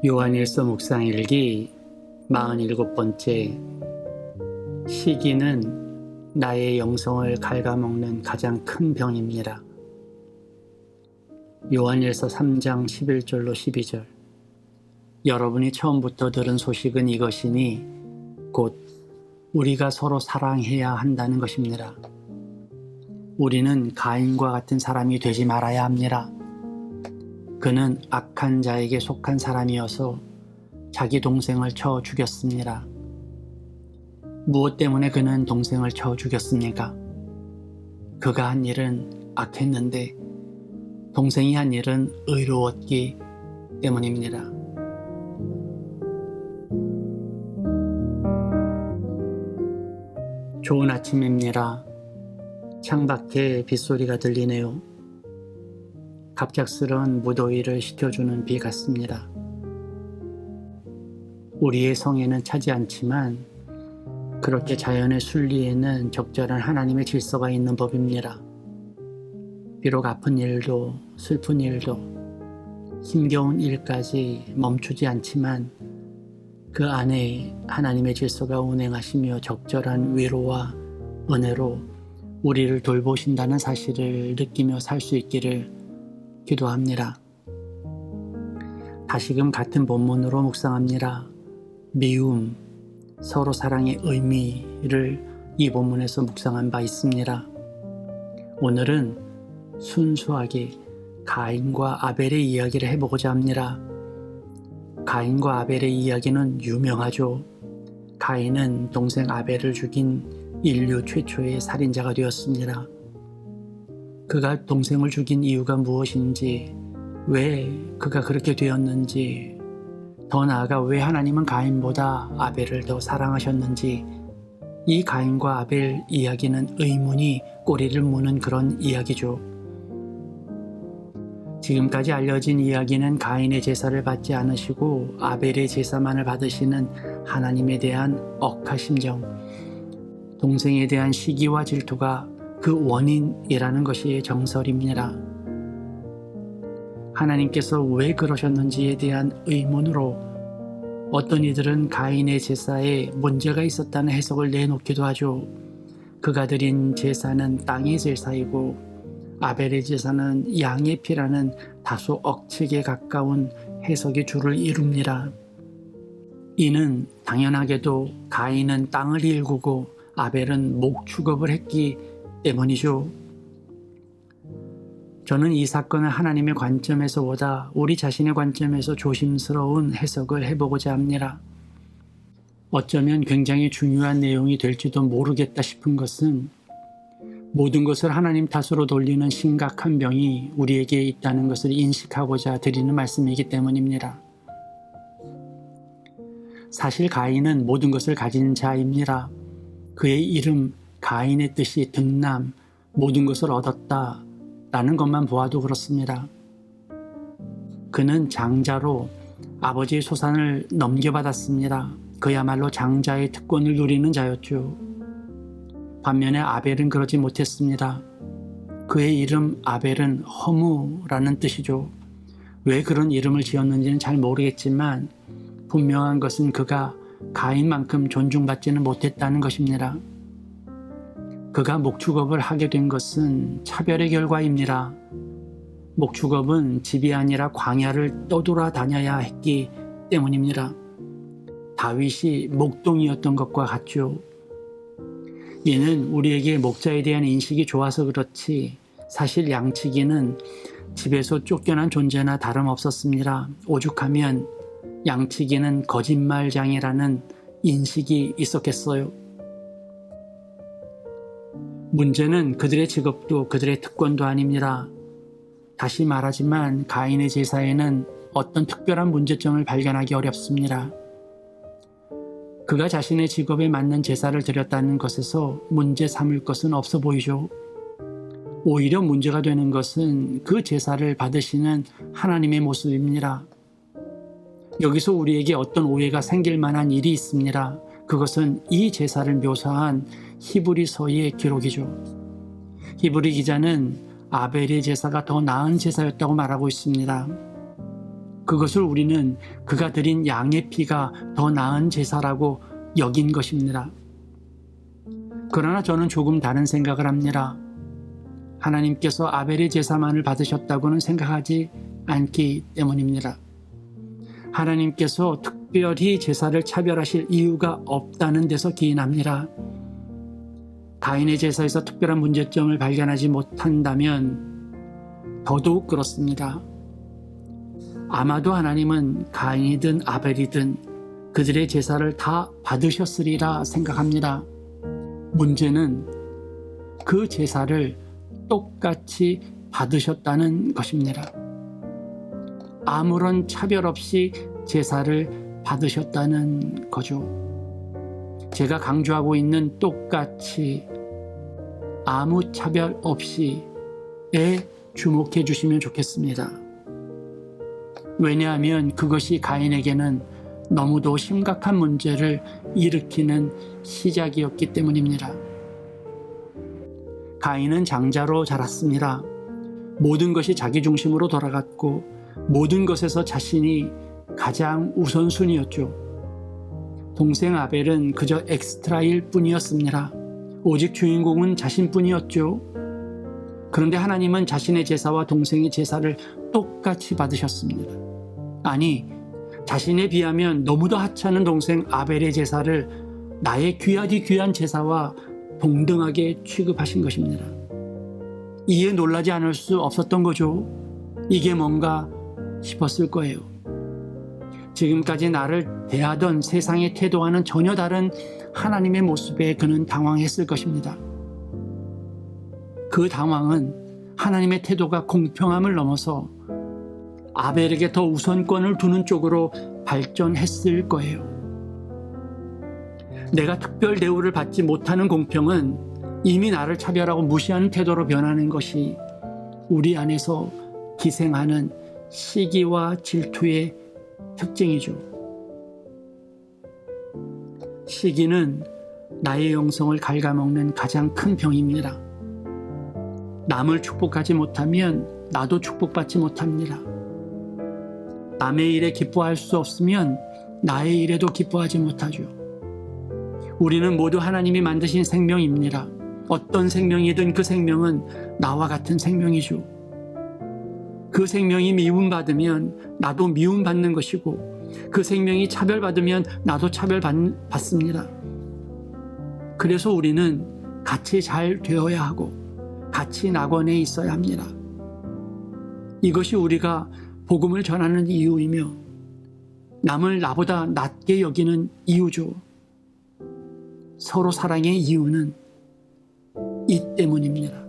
요한일서 묵상일기 47번째. 시기는 나의 영성을 갉아먹는 가장 큰 병입니다. 요한일서 3장 11절로 12절. 여러분이 처음부터 들은 소식은 이것이니 곧 우리가 서로 사랑해야 한다는 것입니다. 우리는 가인과 같은 사람이 되지 말아야 합니다. 그는 악한 자에게 속한 사람이어서 자기 동생을 쳐 죽였습니다. 무엇 때문에 그는 동생을 쳐 죽였습니까? 그가 한 일은 악했는데 동생이 한 일은 의로웠기 때문입니다. 좋은 아침입니다. 창밖에 빗소리가 들리네요. 갑작스런 무더위를 식혀주는 비 같습니다. 우리의 성에는 차지 않지만 그렇게 자연의 순리에는 적절한 하나님의 질서가 있는 법입니다. 비록 아픈 일도 슬픈 일도 힘겨운 일까지 멈추지 않지만 그 안에 하나님의 질서가 운행하시며 적절한 위로와 은혜로 우리를 돌보신다는 사실을 느끼며 살 수 있기를 기도합니다. 다시금 같은 본문으로 묵상합니다. 미움, 서로 사랑의 의미를 이 본문에서 묵상한 바 있습니다. 오늘은 순수하게 가인과 아벨의 이야기를 해보고자 합니다. 가인과 아벨의 이야기는 유명하죠. 가인은 동생 아벨을 죽인 인류 최초의 살인자가 되었습니다. 그가 동생을 죽인 이유가 무엇인지, 왜 그가 그렇게 되었는지, 더 나아가 왜 하나님은 가인보다 아벨을 더 사랑하셨는지, 이 가인과 아벨 이야기는 의문이 꼬리를 무는 그런 이야기죠. 지금까지 알려진 이야기는 가인의 제사를 받지 않으시고 아벨의 제사만을 받으시는 하나님에 대한 억하심정, 동생에 대한 시기와 질투가 그 원인이라는 것이 정설입니다. 하나님께서 왜 그러셨는지에 대한 의문으로 어떤 이들은 가인의 제사에 문제가 있었다는 해석을 내놓기도 하죠. 그가 드린 제사는 땅의 제사이고 아벨의 제사는 양의 피라는 다소 억측에 가까운 해석이 주를 이룹니다. 이는 당연하게도 가인은 땅을 일구고 아벨은 목축업을 했기 때문이죠. 저는 이 사건을 하나님의 관점에서 보다 우리 자신의 관점에서 조심스러운 해석을 해보고자 합니다. 어쩌면 굉장히 중요한 내용이 될지도 모르겠다 싶은 것은 모든 것을 하나님 탓으로 돌리는 심각한 병이 우리에게 있다는 것을 인식하고자 드리는 말씀이기 때문입니다. 사실 가인은 모든 것을 가진 자입니다. 그의 이름 가인의 뜻이 득남, 모든 것을 얻었다 라는 것만 보아도 그렇습니다. 그는 장자로 아버지의 소산을 넘겨받았습니다. 그야말로 장자의 특권을 누리는 자였죠. 반면에 아벨은 그러지 못했습니다. 그의 이름 아벨은 허무라는 뜻이죠. 왜 그런 이름을 지었는지는 잘 모르겠지만 분명한 것은 그가 가인만큼 존중받지는 못했다는 것입니다. 그가 목축업을 하게 된 것은 차별의 결과입니다. 목축업은 집이 아니라 광야를 떠돌아다녀야 했기 때문입니다. 다윗이 목동이었던 것과 같죠. 이는 우리에게 목자에 대한 인식이 좋아서 그렇지 사실 양치기는 집에서 쫓겨난 존재나 다름없었습니다. 오죽하면 양치기는 거짓말장이라는 인식이 있었겠어요. 문제는 그들의 직업도 그들의 특권도 아닙니다. 다시 말하지만 가인의 제사에는 어떤 특별한 문제점을 발견하기 어렵습니다. 그가 자신의 직업에 맞는 제사를 드렸다는 것에서 문제 삼을 것은 없어 보이죠. 오히려 문제가 되는 것은 그 제사를 받으시는 하나님의 모습입니다. 여기서 우리에게 어떤 오해가 생길 만한 일이 있습니다. 그것은 이 제사를 묘사한 히브리서의 기록이죠. 히브리 기자는 아벨의 제사가 더 나은 제사였다고 말하고 있습니다. 그것을 우리는 그가 드린 양의 피가 더 나은 제사라고 여긴 것입니다. 그러나 저는 조금 다른 생각을 합니다. 하나님께서 아벨의 제사만을 받으셨다고는 생각하지 않기 때문입니다. 하나님께서 특별히 제사를 차별하실 이유가 없다는 데서 기인합니다. 가인의 제사에서 특별한 문제점을 발견하지 못한다면 더더욱 그렇습니다. 아마도 하나님은 가인이든 아벨이든 그들의 제사를 다 받으셨으리라 생각합니다. 문제는 그 제사를 똑같이 받으셨다는 것입니다. 아무런 차별 없이 제사를 받으셨다는 거죠. 제가 강조하고 있는 똑같이, 아무 차별 없이에 주목해 주시면 좋겠습니다. 왜냐하면 그것이 가인에게는 너무도 심각한 문제를 일으키는 시작이었기 때문입니다. 가인은 장자로 자랐습니다. 모든 것이 자기 중심으로 돌아갔고 모든 것에서 자신이 가장 우선순위였죠. 동생 아벨은 그저 엑스트라일 뿐이었습니다. 오직 주인공은 자신뿐이었죠. 그런데 하나님은 자신의 제사와 동생의 제사를 똑같이 받으셨습니다. 아니, 자신에 비하면 너무도 하찮은 동생 아벨의 제사를 나의 귀하디 귀한 제사와 동등하게 취급하신 것입니다. 이에 놀라지 않을 수 없었던 거죠. 이게 뭔가 싶었을 거예요. 지금까지 나를 대하던 세상의 태도와는 전혀 다른 하나님의 모습에 그는 당황했을 것입니다. 그 당황은 하나님의 태도가 공평함을 넘어서 아벨에게 더 우선권을 두는 쪽으로 발전했을 거예요. 내가 특별 대우를 받지 못하는 공평은 이미 나를 차별하고 무시하는 태도로 변하는 것이 우리 안에서 기생하는 시기와 질투의 특징이죠. 시기는 나의 영성을 갉아먹는 가장 큰 병입니다. 남을 축복하지 못하면 나도 축복받지 못합니다. 남의 일에 기뻐할 수 없으면 나의 일에도 기뻐하지 못하죠. 우리는 모두 하나님이 만드신 생명입니다. 어떤 생명이든 그 생명은 나와 같은 생명이죠. 그 생명이 미움받으면 나도 미움받는 것이고 그 생명이 차별받으면 나도 차별받습니다. 그래서 우리는 같이 잘 되어야 하고 같이 낙원에 있어야 합니다. 이것이 우리가 복음을 전하는 이유이며 남을 나보다 낮게 여기는 이유죠. 서로 사랑의 이유는 이 때문입니다.